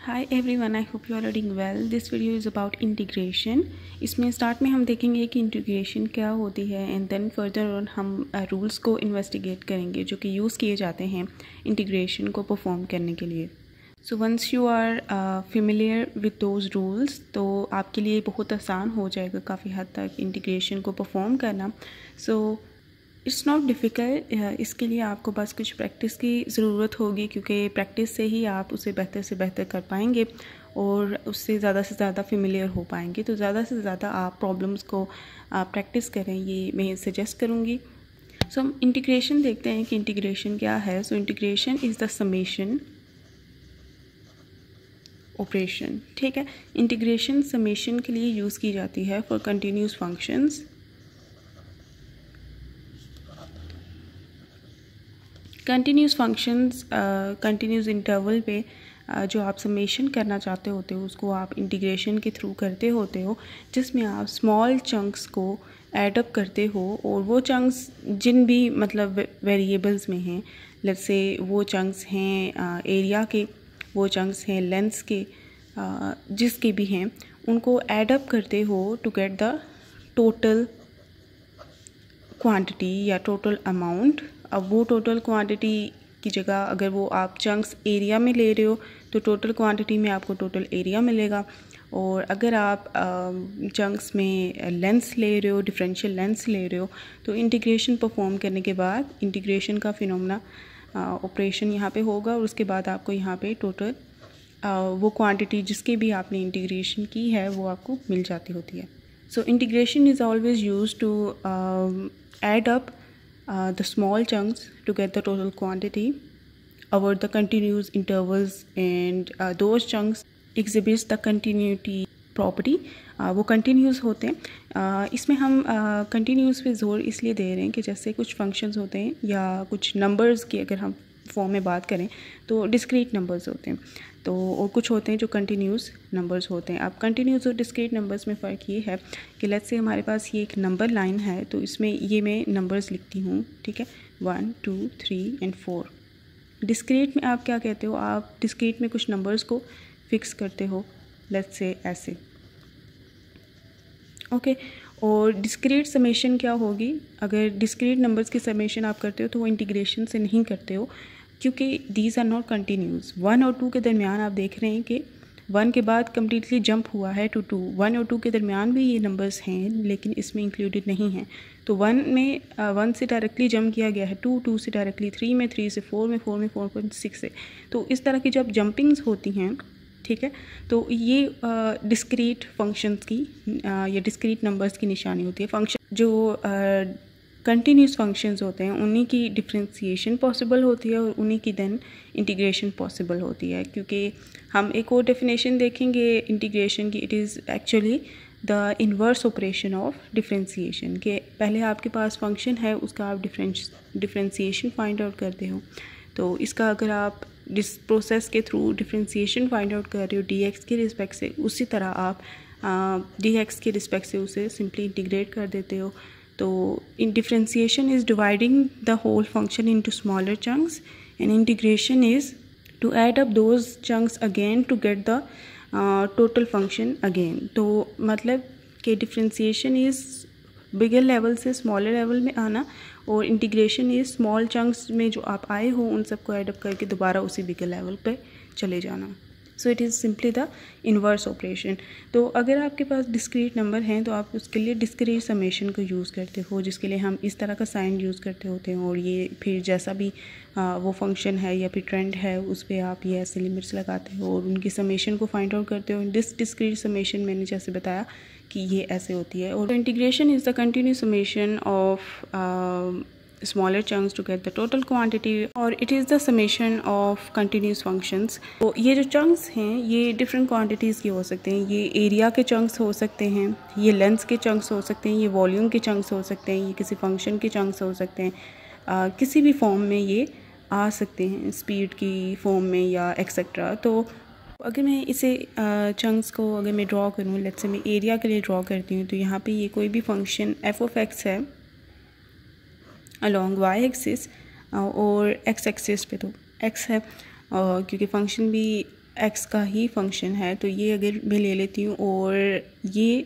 Hi everyone, I hope you are doing well. This video is about integration. इसमें start में हम देखेंगे कि इंटीग्रेशन क्या होती है एंड देन फर्दर ऑन हम रूल्स को इन्वेस्टिगेट करेंगे जो कि यूज़ किए जाते हैं इंटीग्रेशन को परफॉर्म करने के लिए। So once you are familiar with those rules तो आपके लिए बहुत आसान हो जाएगा काफ़ी हद तक इंटीग्रेशन को परफॉर्म करना। So it's not difficult. इसके लिए आपको बस कुछ प्रैक्टिस की ज़रूरत होगी, क्योंकि प्रैक्टिस से ही आप उसे बेहतर से बेहतर कर पाएंगे और उससे ज़्यादा से ज़्यादा फेमिलियर हो पाएंगे। तो ज़्यादा से ज़्यादा आप प्रॉब्लम्स को प्रैक्टिस करें, ये मैं सजेस्ट करूँगी। सो हम इंटीग्रेशन देखते हैं कि इंटीग्रेशन क्या है। So integration is the summation operation. ठीक है, इंटीग्रेशन समेशन के लिए यूज़ की जाती है for continuous functions. Continuous functions continuous interval पे जो आप समेशन करना चाहते होते हो उसको आप इंटीग्रेशन के थ्रू करते होते हो, जिसमें आप स्मॉल चंक्स को ऐड अप करते हो और वो चंक्स जिन भी मतलब वेरिएबल्स में हैं, लेट्स से वो चंक्स हैं एरिया के, वो चंक्स हैं लेंथ्स के, जिसके भी हैं उनको ऐड अप करते हो to get the total quantity या टोटल अमाउंट। अब वो टोटल क्वांटिटी की जगह अगर वो आप चंक्स एरिया में ले रहे हो तो टोटल क्वांटिटी में आपको टोटल एरिया मिलेगा, और अगर आप चंक्स में लेंथ्स ले रहे हो, डिफरेंशियल लेंथ्स ले रहे हो, तो इंटीग्रेशन परफॉर्म करने के बाद इंटीग्रेशन का फिनोमेना ऑपरेशन यहाँ पे होगा और उसके बाद आपको यहाँ पे टोटल वो क्वांटिटी जिसकी भी आपने इंटीग्रेशन की है वो आपको मिल जाती होती है। So integration is always use to add up the small chunks to get the total quantity over the continuous intervals, and those chunks exhibits the continuity property। वो continuous होते हैं। इसमें हम continuous पे जोर इसलिए दे रहे हैं कि जैसे कुछ functions होते हैं या कुछ numbers की अगर हम फॉर्म में बात करें तो डिस्क्रीट नंबर्स होते हैं, तो और कुछ होते हैं जो कंटिन्यूस नंबर्स होते हैं। अब कंटिन्यूस और डिस्क्रीट नंबर्स में फ़र्क ये है कि लेट्स से हमारे पास ये एक नंबर लाइन है, तो इसमें ये मैं नंबर्स लिखती हूँ, ठीक है, 1 2 3 एंड 4। डिस्क्रीट में आप क्या कहते हो, आप डिस्क्रीट में कुछ नंबर्स को फिक्स करते हो, लेट्स से ऐसे, ओके। और डिस्क्रीट समेशन क्या होगी, अगर डिस्क्रीट नंबर्स की समेशन आप करते हो तो वो इंटीग्रेशन से नहीं करते हो, क्योंकि दीज आर नॉट कंटिन्यूस। 1 और 2 के दरमियान आप देख रहे हैं कि 1 के बाद कम्प्लीटली जंप हुआ है टू 2। 1 और 2 के दरमियान भी ये नंबर्स हैं लेकिन इसमें इंक्लूडेड नहीं हैं। तो 1 में 1 से डायरेक्टली जंप किया गया है, 2 से डायरेक्टली 3 में, 3 से 4 में, 4 में 4.6 से। तो इस तरह की जब जंपिंग्स होती हैं, ठीक है, तो ये डिस्क्रीट फंक्शंस की या डिस्क्रीट नंबर्स की निशानी होती है। फंक्शन जो कंटिन्यूस फंक्शंस होते हैं उन्हीं की डिफरेंशिएशन पॉसिबल होती है और उन्हीं की देन इंटीग्रेशन पॉसिबल होती है, क्योंकि हम एक और डेफिनेशन देखेंगे इंटीग्रेशन की। It is actually the inverse operation of differentiation, के पहले आपके पास फंक्शन है उसका आप डिफरेंशिएशन फाइंड आउट करते हो, तो इसका अगर आप जिस प्रोसेस के थ्रू डिफरेंशिएशन फाइंड आउट कर रहे हो dx के रिस्पेक्ट से, उसी तरह आप dx के रिस्पेक्ट से उसे सिंपली इंटीग्रेट कर देते हो। तो in differentiation is dividing the whole function into smaller chunks and integration is to add up those chunks again to get the total function again. तो मतलब कि डिफरेंशिएशन इज़ बिगर लेवल से smaller level में आना, और integration is small chunks में जो आप आए हो उन सबको ऐड अप करके दोबारा उसी बिगर लेवल पे चले जाना। So it is simply the inverse operation. तो अगर आपके पास डिस्क्रीट नंबर हैं तो आप उसके लिए डिस्क्रीट समेशन को यूज़ करते हो, जिसके लिए हम इस तरह का साइन यूज़ करते होते हैं, और ये फिर जैसा भी वो फंक्शन है या फिर ट्रेंड है उस पर आप ये ऐसे लिमिट्स लगाते हो और उनकी समेशन को फाइंड आउट करते हो। डिस्क्रीट समेशन मैंने जैसे बताया कि ये ऐसे होती है। और integration is the continuous summation of smaller chunks to get the total quantity, और it is the summation of continuous functions। तो ये जो chunks हैं ये different quantities के हो सकते हैं, ये area के chunks हो सकते हैं, ये length के chunks हो सकते हैं, ये volume के chunks हो सकते हैं, ये किसी function के chunks हो सकते हैं, किसी भी form में ये आ सकते हैं, speed की form में या etc। तो अगर मैं इसे चंक्स को अगर मैं ड्रॉ करूँ, लेट्स से मैं एरिया के लिए ड्रॉ करती हूँ, तो यहाँ पे ये कोई भी फंक्शन f of x है अलॉन्ग y एक्सिस और x एक्सिस पे तो x है, क्योंकि फंक्शन भी एक्स का ही फंक्शन है। तो ये अगर मैं ले लेती हूँ और ये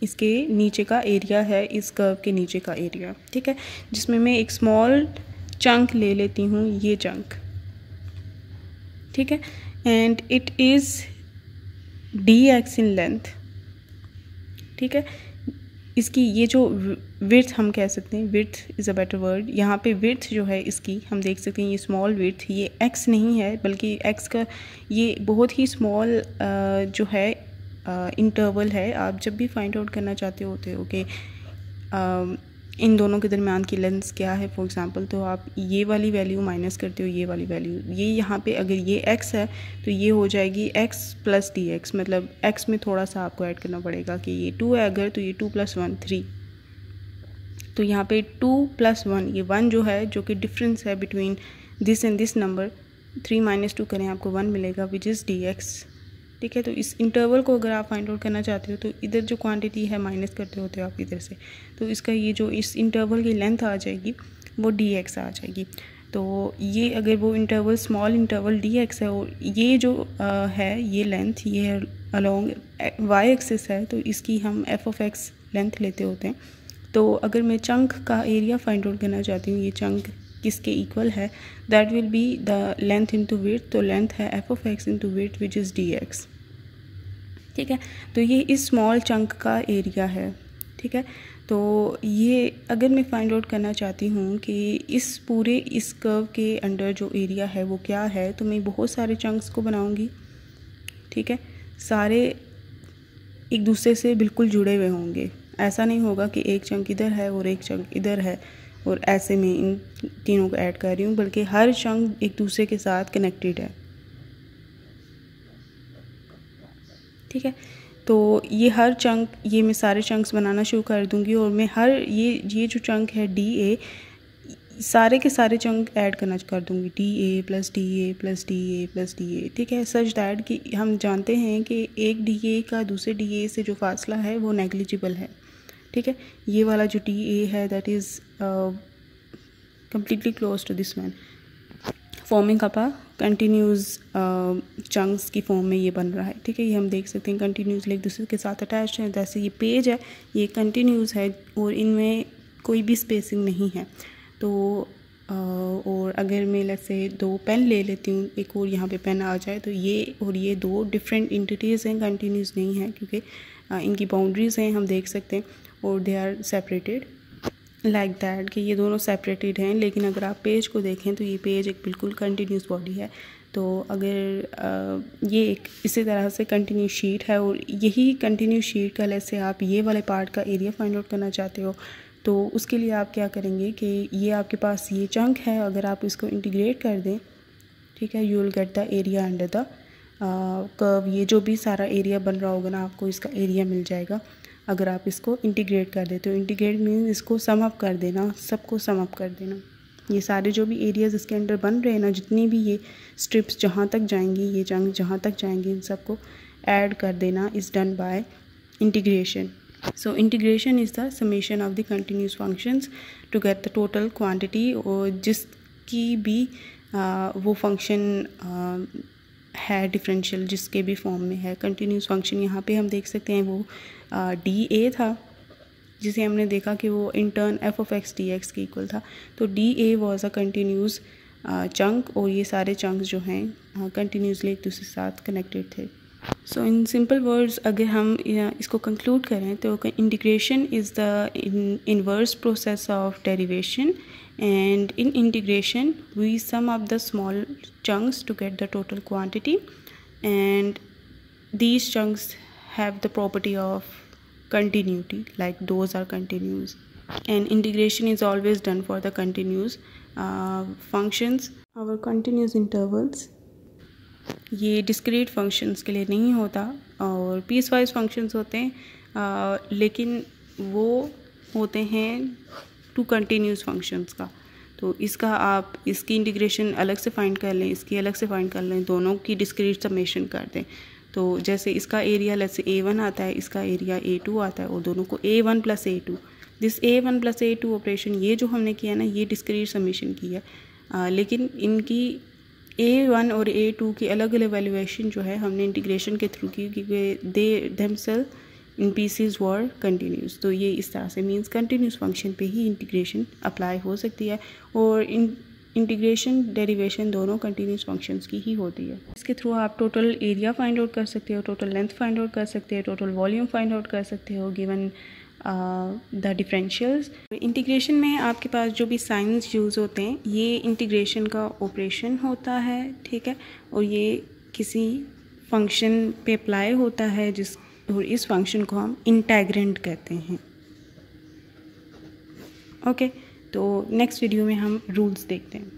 इसके नीचे का एरिया है, इस कर्व के नीचे का एरिया, ठीक है, जिसमें मैं एक स्मॉल चंक ले लेती हूँ, ये चंक, ठीक है, and it is dx in length, ठीक है। इसकी ये जो विड्थ हम कह सकते हैं, width is a better word, यहाँ पे विड्थ जो है इसकी हम देख सकते हैं, ये स्मॉल विड्थ, ये x नहीं है बल्कि x का ये बहुत ही स्मॉल जो है इंटरवल है। आप जब भी फाइंड आउट करना चाहते होते हो कि इन दोनों के दरमियान की लेंथ क्या है फॉर एग्जांपल, तो आप ये वाली वैल्यू माइनस करते हो ये वाली वैल्यू, ये यहाँ पे अगर ये x है तो ये हो जाएगी x प्लस dx, मतलब x में थोड़ा सा आपको ऐड करना पड़ेगा कि ये 2 है अगर, तो ये 2 + 1 3, तो यहाँ पे 2 + 1, ये 1 जो है जो कि डिफरेंस है between this and this number, 3 - 2 करें आपको 1 मिलेगा विच इज़ dx, ठीक है। तो इस इंटरवल को अगर आप फाइंड आउट करना चाहते हो तो इधर जो क्वांटिटी है माइनस करते होते हो आप इधर से, तो इसका ये जो इस इंटरवल की लेंथ आ जाएगी वो dx आ जाएगी। तो ये अगर वो इंटरवल स्मॉल इंटरवल dx है और ये जो है ये लेंथ ये अलोंग y एक्सिस है, तो इसकी हम f(x) लेंथ लेते होते हैं। तो अगर मैं चंक का एरिया फाइंड आउट करना चाहती हूँ, ये चंक किसके इक्वल है, that will be the length into width, तो लेंथ है f(x) into width which is dx, ठीक है। तो ये इस स्मॉल चंक का एरिया है, ठीक है। तो ये अगर मैं फाइंड आउट करना चाहती हूँ कि इस पूरे इस कर्व के अंडर जो एरिया है वो क्या है, तो मैं बहुत सारे चंक्स को बनाऊँगी, ठीक है, सारे एक दूसरे से बिल्कुल जुड़े हुए होंगे। ऐसा नहीं होगा कि एक चंक इधर है और एक चंक इधर है और ऐसे में इन तीनों को ऐड कर रही हूँ, बल्कि हर चंक एक दूसरे के साथ कनेक्टेड है, ठीक है। तो ये हर चंक, ये मैं सारे चंक्स बनाना शुरू कर दूँगी और मैं हर ये जो चंक है DA, सारे के सारे चंक ऐड करना कर दूँगी, DA + DA + DA + DA, ठीक है, सच दैट कि हम जानते हैं कि एक DA का दूसरे DA से जो फासला है वो नेग्लिजिबल है, ठीक है। ये वाला जो DA है that is completely close to this one, forming up a continuous chunks की फॉर्म में ये बन रहा है, ठीक है। ये हम देख सकते हैं कंटिन्यूसली एक दूसरे के साथ अटैच है, जैसे ये पेज है ये कंटिन्यूस है और इनमें कोई भी स्पेसिंग नहीं है। तो और अगर मैं लेट्स से 2 पेन ले लेती हूँ, एक और यहाँ पे पेन आ जाए, तो ये और ये 2 डिफरेंट इंटिटीज़ हैं, कंटिन्यूस नहीं है क्योंकि इनकी बाउंड्रीज़ हैं हम देख सकते हैं, और they are separated like that कि ये दोनों सेपरेटेड हैं। लेकिन अगर आप पेज को देखें तो ये पेज एक बिल्कुल कंटिन्यूस बॉडी है। तो अगर ये एक इसी तरह से कंटिन्यूस शीट है और यही कंटिन्यूस शीट का लेट्स से आप ये वाले पार्ट का एरिया फाइंड आउट करना चाहते हो, तो उसके लिए आप क्या करेंगे कि ये आपके पास ये चंक है, अगर आप इसको इंटीग्रेट कर दें, ठीक है, you will get the area under the curve. ये जो भी सारा एरिया बन रहा होगा ना, आपको इसका एरिया मिल जाएगा अगर आप इसको इंटीग्रेट कर देते हो। इंटीग्रेट मीन्स इसको सम अप कर देना, सबको सम अप कर देना। ये सारे जो भी एरियाज़ इसके अंडर बन रहे हैं ना, जितनी भी ये स्ट्रिप्स जहाँ तक जाएंगी, ये चंक जहाँ तक जाएंगी, इन सबको ऐड कर देना is done by integration. So integration is the summation of the continuous functions to get the total quantity, और जिसकी भी वो फंक्शन है डिफरेंशियल, जिसके भी फॉर्म में है कंटिन्यूस फंक्शन। यहाँ पे हम देख सकते हैं वो DA था, जिसे हमने देखा कि वो इन टर्न f(x) dx के इक्वल था। तो DA was a continuous chunk और ये सारे चंक्स जो हैं कंटिन्यूसली एक दूसरे के साथ कनेक्टेड थे। सो इन सिंपल वर्ड्स अगर हम इसको कंक्लूड करें तो integration is the inverse process of derivation, and in integration we sum up the small chunks to get the total quantity, and these chunks have the property of continuity, like those are continuous, and integration is always done for the continuous functions. Our continuous intervals ये discrete functions के लिए नहीं होता और piece wise functions होते हैं, लेकिन वो होते हैं टू कंटिन्यूस फंक्शंस का। तो इसका आप इसकी इंटीग्रेशन अलग से फाइंड कर लें, इसकी अलग से फाइंड कर लें, दोनों की डिस्क्रीट समेशन कर दें। तो जैसे इसका एरिया लेट्स से A1 आता है, इसका एरिया A2 आता है, और दोनों को A1 + A2, this A1 + A2 operation ये जो हमने किया ना, ये डिस्क्रीट समेशन की है, लेकिन इनकी A1 और A2 की अलग अलग वैल्यूएशन जो है हमने इंटीग्रेशन के थ्रू की, क्योंकि they themselves in pieces were continuous. तो ये इस तरह से मींस कंटिन्यूस फंक्शन पे ही इंटीग्रेशन अप्लाई हो सकती है, और इंटीग्रेशन डेरिवेशन दोनों कंटिन्यूस फंक्शंस की ही होती है। इसके थ्रू आप टोटल एरिया फाइंड आउट कर सकते हो, टोटल लेंथ फाइंड आउट कर सकते हो, टोटल वॉल्यूम फाइंड आउट कर सकते हो गिवन द डिफरेंशियल्स। इंटीग्रेशन में आपके पास जो भी साइंस यूज़ होते हैं ये इंटीग्रेशन का ऑपरेशन होता है, ठीक है, और ये किसी फंक्शन पे अप्लाई होता है और इस फंक्शन को हम इंटेग्रेंड कहते हैं। ओके, तो नेक्स्ट वीडियो में हम रूल्स देखते हैं।